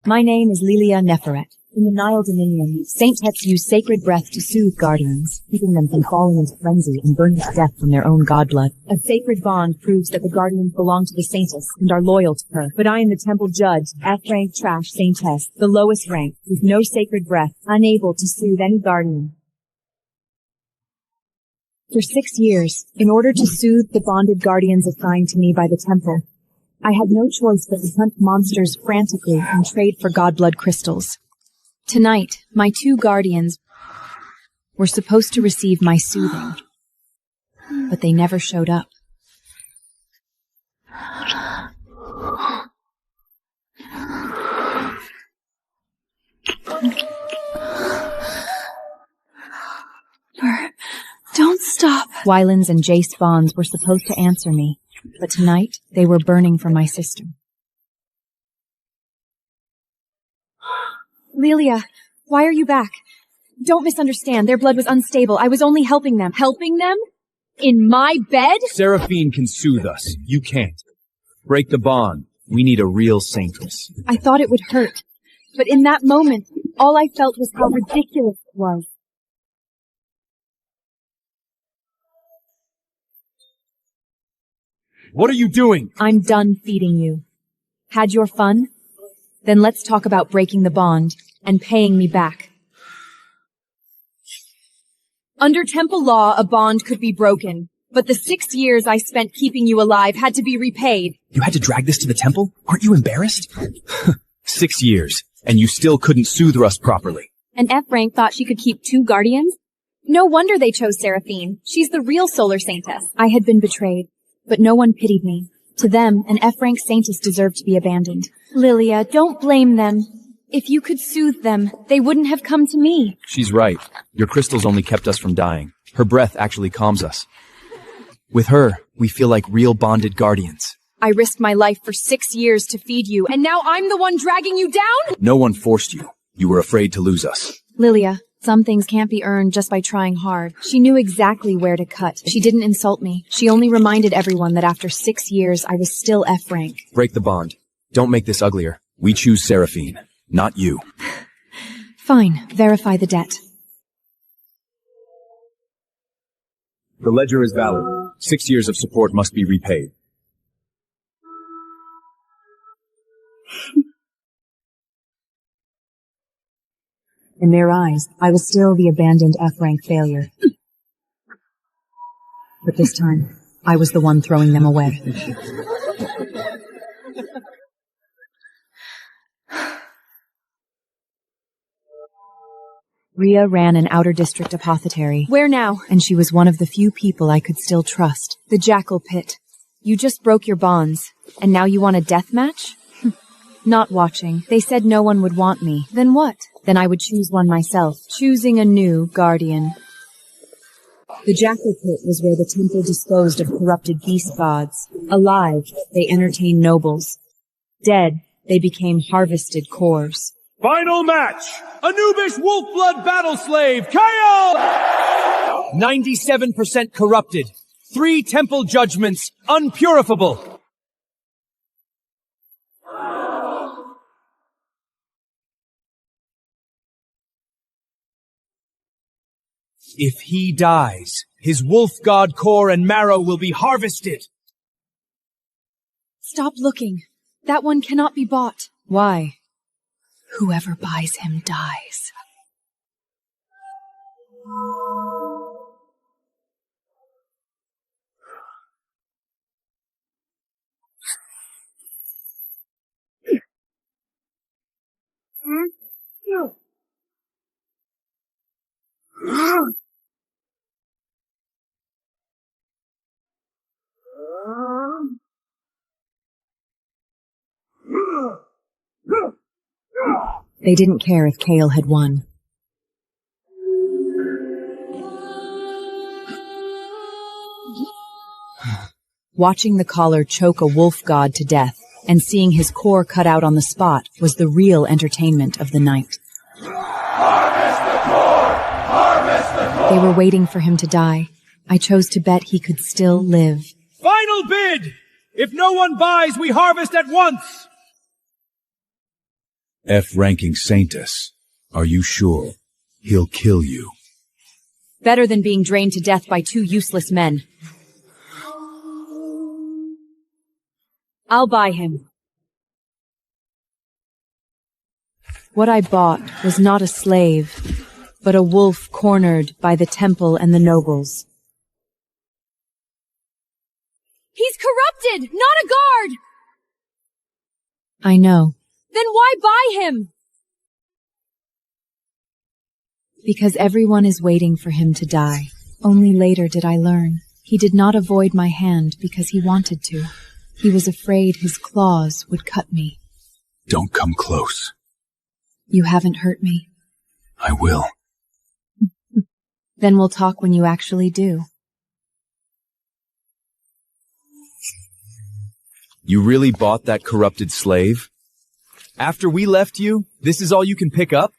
My name is Lilia. In the Nile Dominion, Saintess use sacred breath to soothe guardians, keeping them from falling into frenzy and burning to death from their own godblood. A sacred bond proves that the guardians belong to the Saintess and are loyal to her. But I am the temple judge, F-Rank Saintess, the lowest rank, with no sacred breath, unable to soothe any guardian. For 6 years, in order to soothe the bonded guardians assigned to me by the temple, I had no choice but to hunt monsters frantically and trade for godblood crystals. Tonight, my 2 guardians were supposed to receive my soothing, but they never showed up. Don't stop. Wylands and Jace Bonds were supposed to answer me, but tonight they were burning for my system. Lilia, why are you back? Don't misunderstand. Their blood was unstable. I was only helping them. Helping them? In my bed? Seraphine can soothe us. You can't. Break the bond. We need a real saintess. I thought it would hurt. But in that moment, all I felt was how ridiculous it was. What are you doing? I'm done feeding you. Had your fun? Then let's talk about breaking the bond and paying me back. Under temple law, a bond could be broken, but the 6 years I spent keeping you alive had to be repaid. You had to drag this to the temple? Aren't you embarrassed? 6 years, and you still couldn't soothe us properly. And F-Rank thought she could keep 2 guardians? No wonder they chose Seraphine. She's the real solar saintess. I had been betrayed, but no one pitied me. To them, an F-Rank Saintess deserved to be abandoned. Lilia, don't blame them. If you could soothe them, they wouldn't have come to me. She's right. Your crystals only kept us from dying. Her breath actually calms us. With her, we feel like real bonded guardians. I risked my life for 6 years to feed you, and now I'm the one dragging you down? No one forced you. You were afraid to lose us. Lilia, some things can't be earned just by trying hard. She knew exactly where to cut. She didn't insult me. She only reminded everyone that after 6 years, I was still F-Rank. Break the bond. Don't make this uglier. We choose Seraphine, not you. Fine. Verify the debt. The ledger is valid. 6 years of support must be repaid. In their eyes, I was still the abandoned F-Rank failure. But this time, I was the one throwing them away. Rhea ran an outer district apothecary. Where now? And she was one of the few people I could still trust. The Jackal Pit. You just broke your bonds, and now you want a death match? Not watching. They said no one would want me. Then what? Then I would choose one myself, choosing a new guardian. The Jackal Pit was where the temple disposed of corrupted beast gods. Alive, they entertained nobles. Dead, they became harvested cores. Final match! Anubis Wolfblood Battle Slave, Kael! 97% corrupted. 3 temple judgments, unpurifiable. If he dies, his wolf god core and marrow will be harvested. Stop looking. That one cannot be bought. Why? Whoever buys him dies. They didn't care if Kael had won. Watching the collar choke a wolf god to death and seeing his core cut out on the spot was the real entertainment of the night. Harvest the core! Harvest the core! They were waiting for him to die. I chose to bet he could still live. Final bid! If no one buys, we harvest at once! F-Rank Saintess. Are you sure? He'll kill you. Better than being drained to death by two useless men. I'll buy him. What I bought was not a slave, but a wolf cornered by the temple and the nobles. He's corrupted, not a guard! I know. Then why buy him? Because everyone is waiting for him to die. Only later did I learn. He did not avoid my hand because he wanted to. He was afraid his claws would cut me. Don't come close. You haven't hurt me. I will. Then we'll talk when you actually do. You really bought that corrupted slave? After we left you, this is all you can pick up?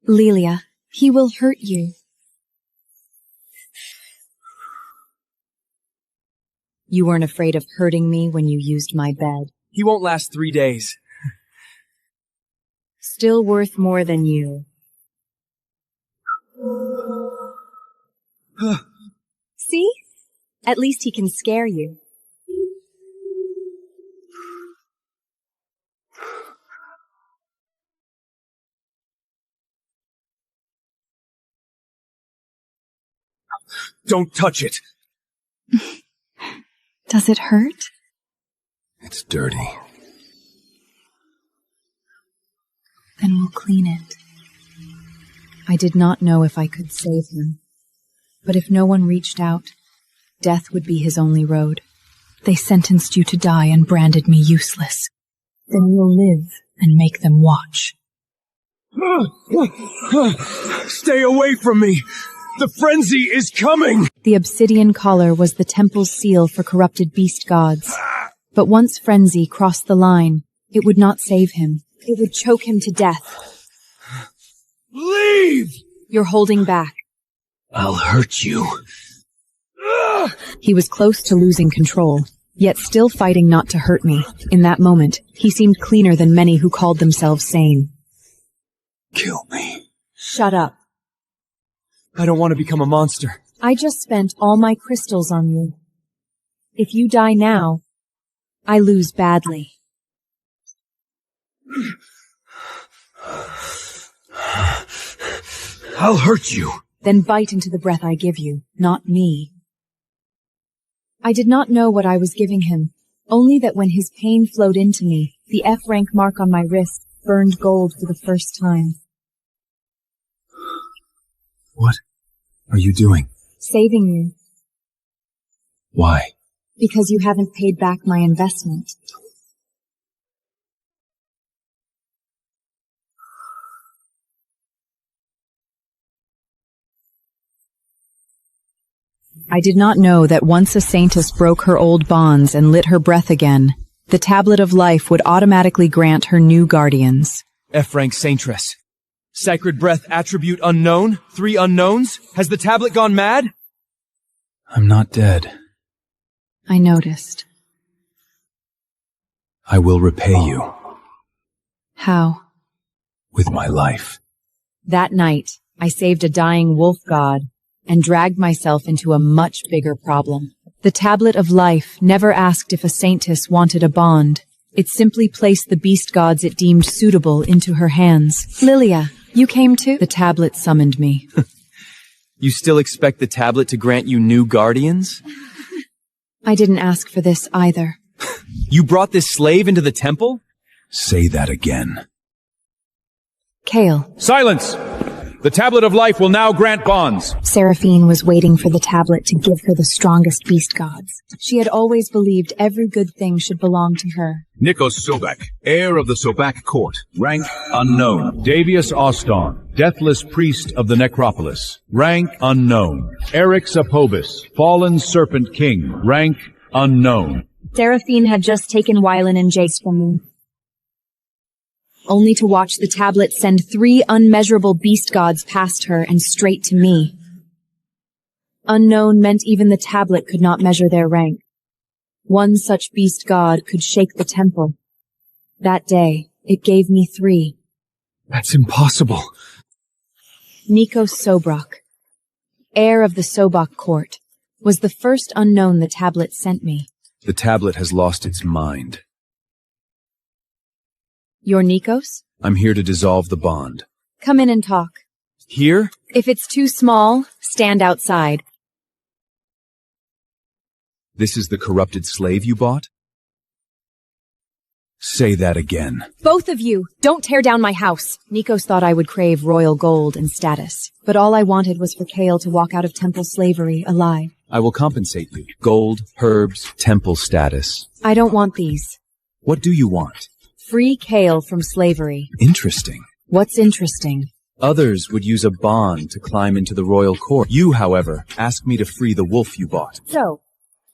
Lilia, he will hurt you. You weren't afraid of hurting me when you used my bed. He won't last 3 days. Still worth more than you. See? At least he can scare you. Don't touch it! Does it hurt? It's dirty. Then we'll clean it. I did not know if I could save him. But if no one reached out, death would be his only road. They sentenced you to die and branded me useless. Then you'll live and make them watch. Stay away from me! The frenzy is coming! The obsidian collar was the temple's seal for corrupted beast gods. But once frenzy crossed the line, it would not save him. It would choke him to death. Leave! You're holding back. I'll hurt you. He was close to losing control, yet still fighting not to hurt me. In that moment, he seemed cleaner than many who called themselves sane. Kill me. Shut up. I don't want to become a monster. I just spent all my crystals on you. If you die now, I lose badly. I'll hurt you. Then bite into the breath I give you, not me. I did not know what I was giving him, only that when his pain flowed into me, the F-rank mark on my wrist burned gold for the first time. What are you doing? Saving you. Why? Because you haven't paid back my investment. I did not know that once a saintess broke her old bonds and lit her breath again, the tablet of life would automatically grant her new guardians. F-Rank Saintess. Sacred breath attribute unknown? 3 unknowns? Has the tablet gone mad? I'm not dead. I noticed. I will repay you. How? With my life. That night, I saved a dying wolf god and dragged myself into a much bigger problem. The tablet of life never asked if a saintess wanted a bond. It simply placed the beast gods it deemed suitable into her hands. Lilia, you came too? The tablet summoned me. You still expect the tablet to grant you new guardians? I didn't ask for this either. You brought this slave into the temple? Say that again. Kael. Silence! The tablet of life will now grant bonds. Seraphine was waiting for the tablet to give her the strongest beast gods. She had always believed every good thing should belong to her. Nikos Sobek, heir of the Sobek court. Rank unknown. Darius Oston, deathless priest of the necropolis. Rank unknown. Eryx Apobus, fallen serpent king. Rank unknown. Seraphine had just taken Wylan and Jace from me, only to watch the tablet send 3 unmeasurable beast gods past her and straight to me. Unknown meant even the tablet could not measure their rank. One such beast god could shake the temple, That day, it gave me 3. That's impossible. Nikos Sobrak, heir of the Sobak court, was the first unknown the tablet sent me. The tablet has lost its mind. You're Nikos? I'm here to dissolve the bond. Come in and talk. Here? If it's too small, stand outside. This is the corrupted slave you bought? Say that again. Both of you, don't tear down my house. Nikos thought I would crave royal gold and status, but all I wanted was for Kael to walk out of temple slavery alive. I will compensate you. Gold, herbs, temple status. I don't want these. What do you want? Free Kael from slavery. Interesting. What's interesting? Others would use a bond to climb into the royal court. You, however, asked me to free the wolf you bought. So,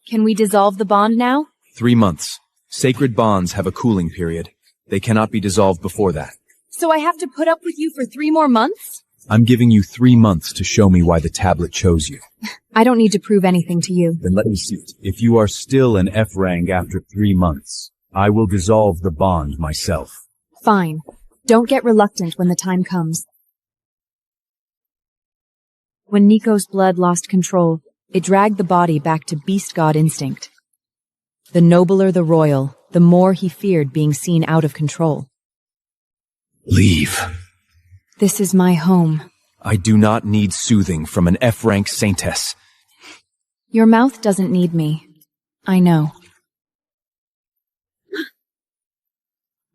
can we dissolve the bond now? 3 months. Sacred bonds have a cooling period. They cannot be dissolved before that. So I have to put up with you for 3 more months? I'm giving you 3 months to show me why the tablet chose you. I don't need to prove anything to you. Then let me see it. If you are still an F-Rank after 3 months, I will dissolve the bond myself. Fine. Don't get reluctant when the time comes. When Nikos' blood lost control, it dragged the body back to beast god instinct. The nobler the royal, the more he feared being seen out of control. Leave. This is my home. I do not need soothing from an F-Rank Saintess. Your mouth doesn't need me. I know.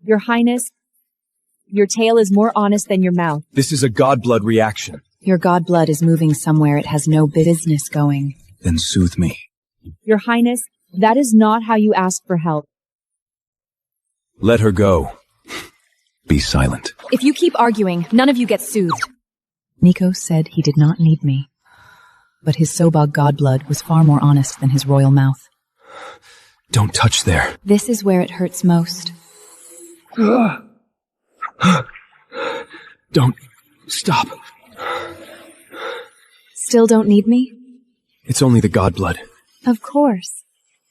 Your Highness, your tail is more honest than your mouth. This is a godblood reaction. Your godblood is moving somewhere it has no business going. Then soothe me. Your Highness, that is not how you ask for help. Let her go. Be silent. If you keep arguing, none of you get soothed. Nikos said he did not need me. But his Sobag godblood was far more honest than his royal mouth. Don't touch there. This is where it hurts most. Don't stop. Still don't need me? It's only the godblood. Of course.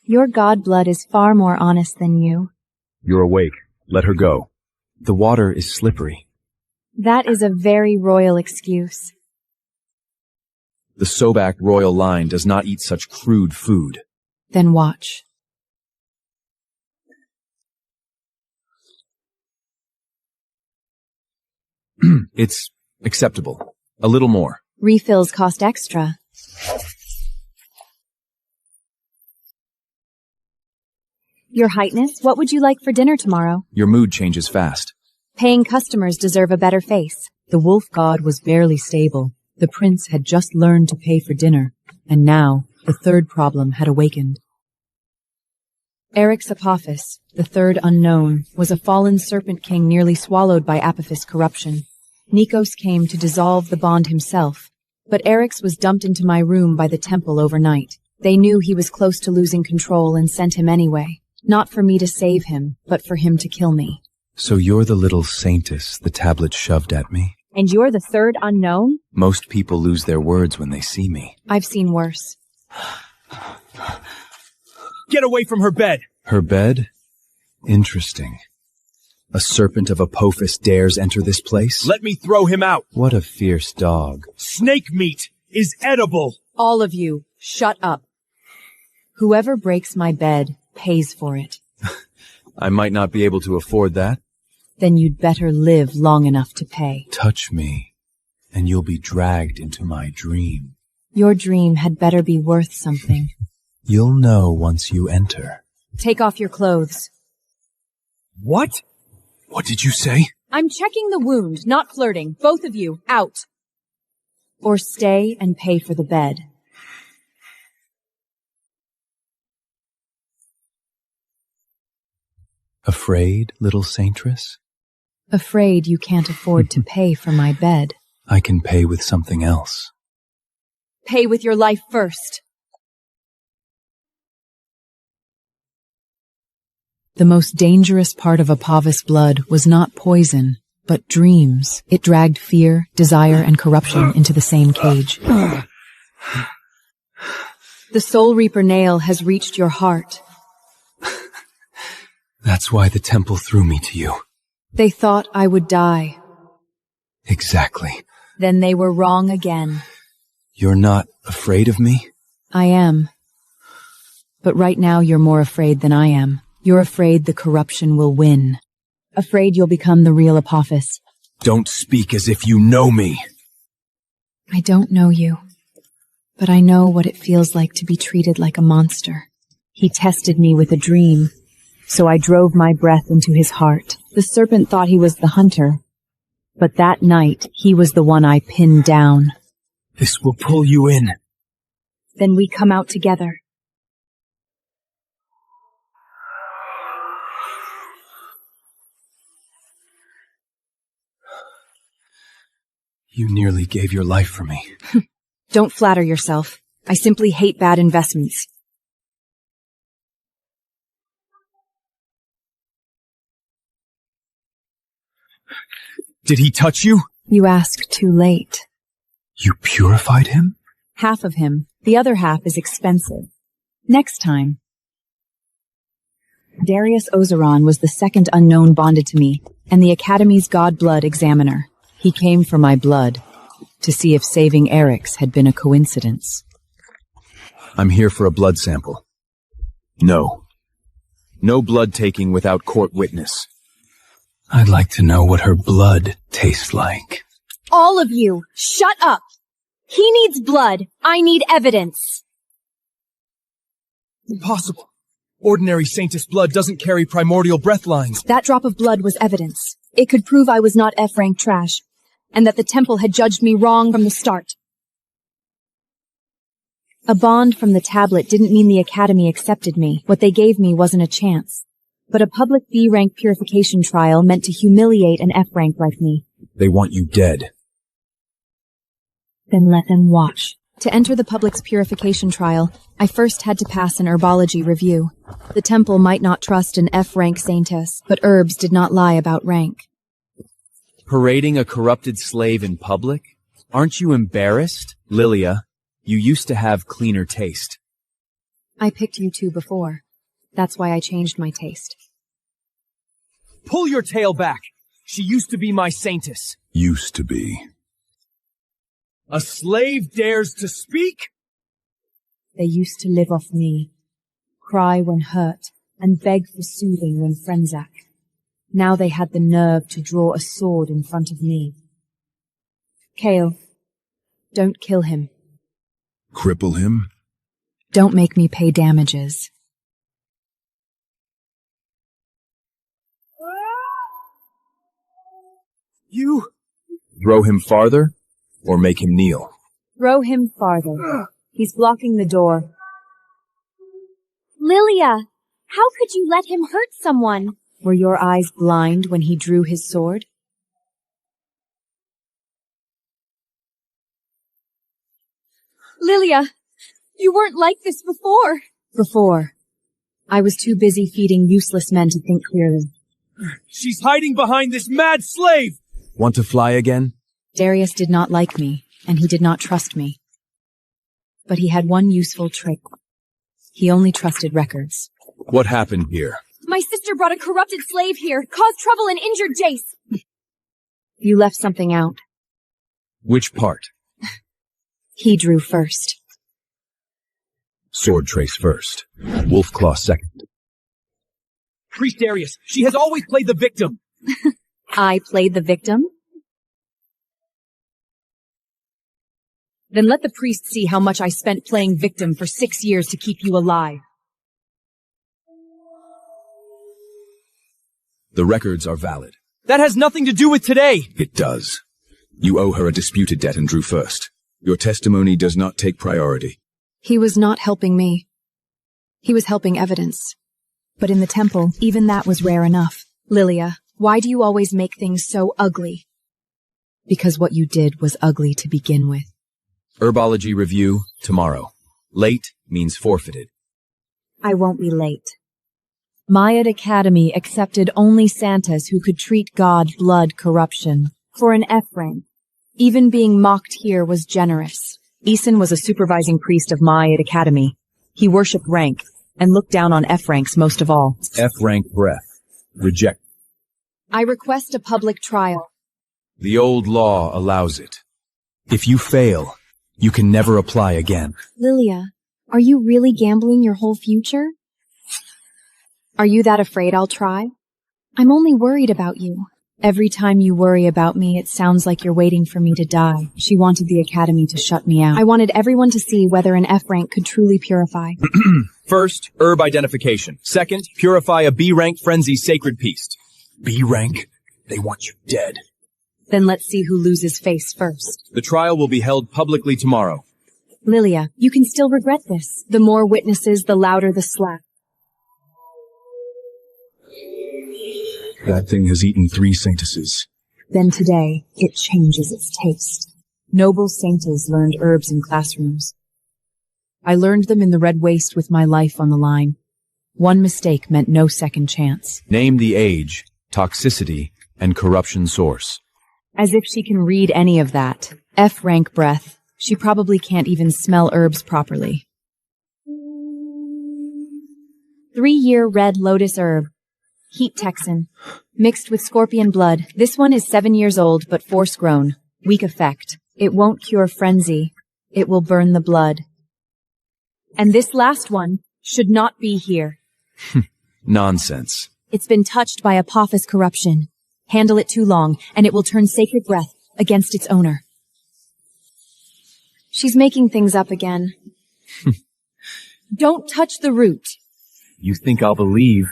Your godblood is far more honest than you. You're awake. Let her go. The water is slippery. That is a very royal excuse. The Sobak royal line does not eat such crude food. Then watch. It's acceptable. A little more. Refills cost extra. Your Highness, what would you like for dinner tomorrow? Your mood changes fast. Paying customers deserve a better face. The wolf god was barely stable. The prince had just learned to pay for dinner, and now the third problem had awakened. Eryx Apophis, the third unknown, was a fallen serpent king nearly swallowed by Apophis corruption. Nikos came to dissolve the bond himself, but Eryx was dumped into my room by the temple overnight. They knew he was close to losing control and sent him anyway. Not for me to save him, but for him to kill me. So you're the little saintess the tablet shoved at me? And you're the third unknown? Most people lose their words when they see me. I've seen worse. Get away from her bed! Her bed? Interesting. A serpent of Apophis dares enter this place? Let me throw him out! What a fierce dog. Snake meat is edible! All of you, shut up. Whoever breaks my bed pays for it. I might not be able to afford that. Then you'd better live long enough to pay. Touch me, and you'll be dragged into my dream. Your dream had better be worth something. You'll know once you enter. Take off your clothes. What? What did you say? I'm checking the wound, not flirting. Both of you, out. Or stay and pay for the bed. Afraid, little saintress? Afraid you can't afford to pay for my bed. I can pay with something else. Pay with your life first. The most dangerous part of Apophis' blood was not poison, but dreams. It dragged fear, desire, and corruption into the same cage. The Soul Reaper nail has reached your heart. That's why the temple threw me to you. They thought I would die. Exactly. Then they were wrong again. You're not afraid of me? I am. But right now you're more afraid than I am. You're afraid the corruption will win. Afraid you'll become the real Apophis. Don't speak as if you know me. I don't know you, but I know what it feels like to be treated like a monster. He tested me with a dream, so I drove my breath into his heart. The serpent thought he was the hunter, but that night he was the one I pinned down. This will pull you in. Then we come out together. You nearly gave your life for me. Don't flatter yourself. I simply hate bad investments. Did he touch you? You asked too late. You purified him? Half of him. The other half is expensive. Next time. Darius Ozeron was the second unknown bonded to me, and the Academy's God Blood Examiner. He came for my blood, to see if saving Eryx had been a coincidence. I'm here for a blood sample. No. No blood taking without court witness. I'd like to know what her blood tastes like. All of you, shut up! He needs blood. I need evidence. Impossible. Ordinary Saintess blood doesn't carry primordial breath lines. That drop of blood was evidence. It could prove I was not F-Rank trash, and that the temple had judged me wrong from the start. A bond from the tablet didn't mean the Academy accepted me. What they gave me wasn't a chance. But a public B-rank purification trial meant to humiliate an F-rank like me. They want you dead. Then let them watch. To enter the public's purification trial, I first had to pass an herbology review. The temple might not trust an F-Rank Saintess, but herbs did not lie about rank. Parading a corrupted slave in public? Aren't you embarrassed? Lilia, you used to have cleaner taste. I picked you two before. That's why I changed my taste. Pull your tail back! She used to be my Saintess. Used to be. A slave dares to speak? They used to live off me, cry when hurt, and beg for soothing when Frenzak. Now they had the nerve to draw a sword in front of me. Kael, don't kill him. Cripple him? Don't make me pay damages. You... Throw him farther, or make him kneel? Throw him farther. He's blocking the door. Lilia, how could you let him hurt someone? Were your eyes blind when he drew his sword? Lilia, you weren't like this before. Before. I was too busy feeding useless men to think clearly. She's hiding behind this mad slave! Want to fly again? Darius did not like me, and he did not trust me. But he had one useful trick. He only trusted records. What happened here? My sister brought a corrupted slave here, caused trouble and injured Jace. You left something out. Which part? He drew first. Sword trace first. Wolfclaw second. Priest Darius, she has always played the victim! I played the victim? Then let the priest see how much I spent playing victim for 6 years to keep you alive. The records are valid. That has nothing to do with today! It does. You owe her a disputed debt and drew first. Your testimony does not take priority. He was not helping me. He was helping evidence. But in the temple, even that was rare enough. Lilia, why do you always make things so ugly? Because what you did was ugly to begin with. Herbology review, tomorrow. Late means forfeited. I won't be late. Maiad Academy accepted only Santas who could treat God blood corruption. For an F-rank. Even being mocked here was generous. Eason was a supervising priest of Maiad Academy. He worshipped rank, and looked down on F-ranks most of all. F-rank breath. Reject. I request a public trial. The old law allows it. If you fail, you can never apply again. Lilia, are you really gambling your whole future? Are you that afraid I'll try? I'm only worried about you. Every time you worry about me, it sounds like you're waiting for me to die. She wanted the Academy to shut me out. I wanted everyone to see whether an F-Rank could truly purify. First, herb identification. Second, purify a B-rank frenzy sacred beast. B-rank? They want you dead. Then let's see who loses face first. The trial will be held publicly tomorrow. Lilia, you can still regret this. The more witnesses, the louder the slap. That thing has eaten 3 saintesses. Then today, it changes its taste. Noble saintess learned herbs in classrooms. I learned them in the Red Waste with my life on the line. One mistake meant no second chance. Name the age, toxicity, and corruption source. As if she can read Any of that. F-rank breath. She probably can't even smell herbs properly. 3-year red lotus herb. Heat Texan. Mixed with scorpion blood. This one is 7 years old, but force grown. Weak effect. It won't cure frenzy. It will burn the blood. And this last one should not be here. Nonsense. It's been touched by Apophis corruption. Handle it too long, and it will turn sacred breath against its owner. She's making things up again. Don't touch the root. You think I'll believe?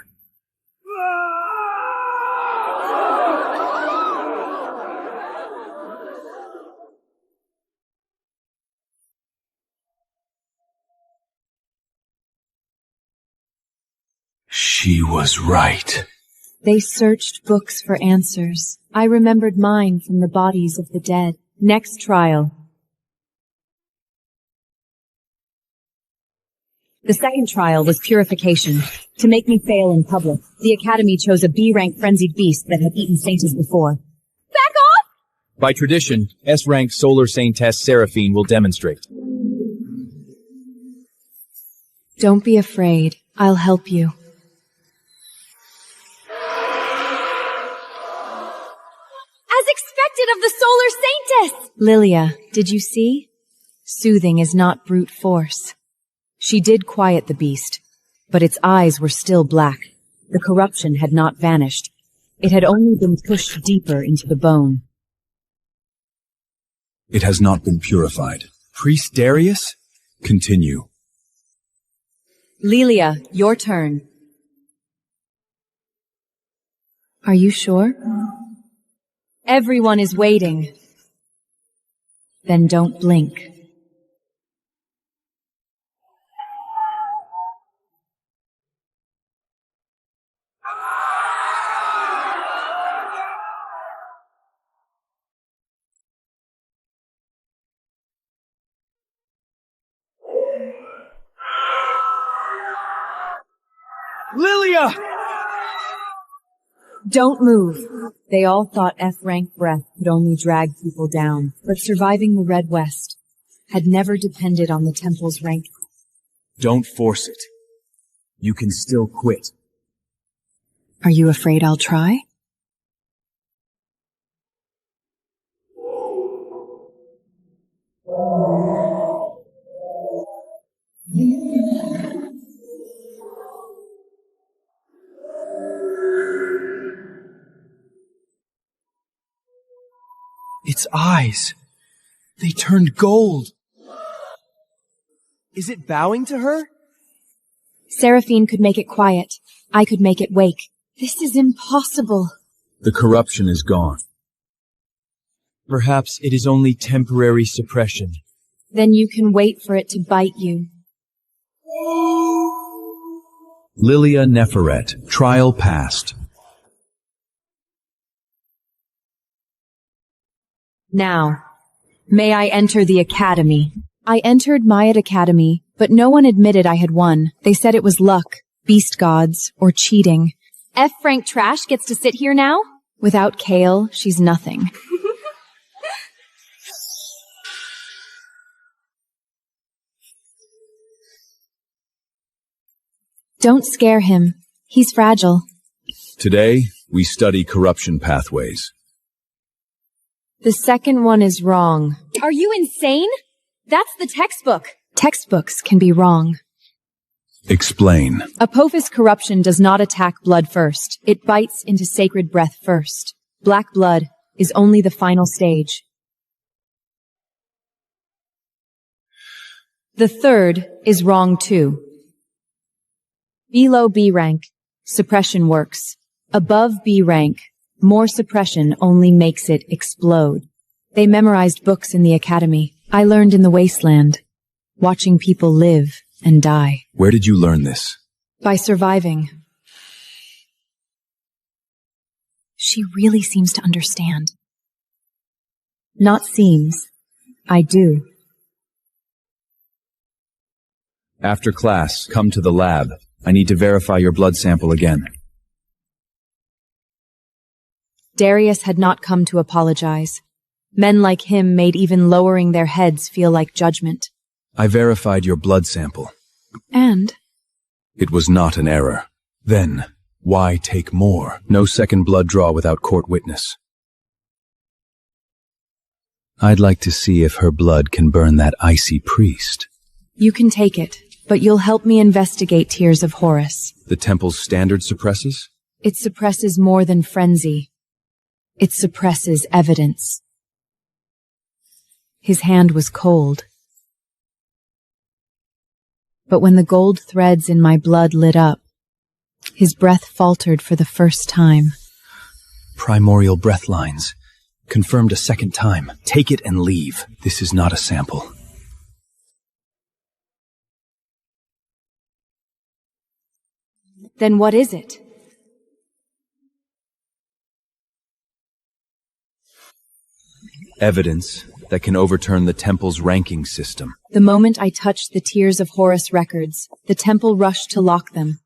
She was right. They searched books for answers. I remembered mine from the bodies of the dead. Next trial. The second trial was purification. To make me fail in public, the Academy chose a B-rank frenzied beast that had eaten saintess before. Back off! By tradition, S-rank solar Saintess Seraphine will demonstrate. Don't be afraid. I'll help you. As expected of the solar saintess! Lilia, did you see? Soothing is not brute force. She did quiet the beast, but its eyes were still black. The corruption had not vanished. It had only been pushed deeper into the bone. It has not been purified. Priest Darius? Continue. Lilia, your turn. Are you sure? Everyone is waiting. Then don't blink. Lilia! Don't move. They all thought F-rank breath could only drag people down, but surviving the Red West had never depended on the temple's rank. Don't force it. You can still quit. Are you afraid I'll try? Its eyes. They turned gold. Is it bowing to her? Seraphine could make it quiet. I could make it wake. This is impossible. The corruption is gone. Perhaps it is only temporary suppression. Then you can wait for it to bite you. Lilia Neferet, trial passed. Now, may I enter the Academy? I entered Maya Academy, but no one admitted I had won. They said it was luck, beast gods, or cheating. F-Rank Trash gets to sit here now? Without Kael, she's nothing. Don't scare him. He's fragile. Today, we study corruption pathways. The second one is wrong. Are you insane? That's the textbook. Textbooks can be wrong. Explain. Apophis corruption does not attack blood first. It bites into sacred breath first. Black blood is only the final stage. The third is wrong too. Below B rank, suppression works. Above B rank, more suppression only makes it explode. They memorized books in the academy. I learned in the wasteland, watching people live and die. Where did you learn this? By surviving. She really seems to understand. Not seems. I do. After class, come to the lab. I need to verify your blood sample again. Darius had not come to apologize. Men like him made even lowering their heads feel like judgment. I verified your blood sample. And? It was not an error. Then, why take more? No second blood draw without court witness. I'd like to see if her blood can burn that icy priest. You can take it, but you'll help me investigate Tears of Horus. The temple's standard suppresses? It suppresses more than frenzy. It suppresses evidence. His hand was cold. But when the gold threads in my blood lit up, his breath faltered for the first time. Primordial breath lines. Confirmed a second time. Take it and leave. This is not a sample. Then what is it? Evidence that can overturn the temple's ranking system. The moment I touched the Tears of Horus records, the temple rushed to lock them.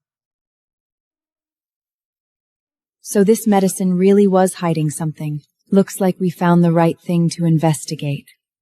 So this medicine really was hiding something. Looks like we found the right thing to investigate.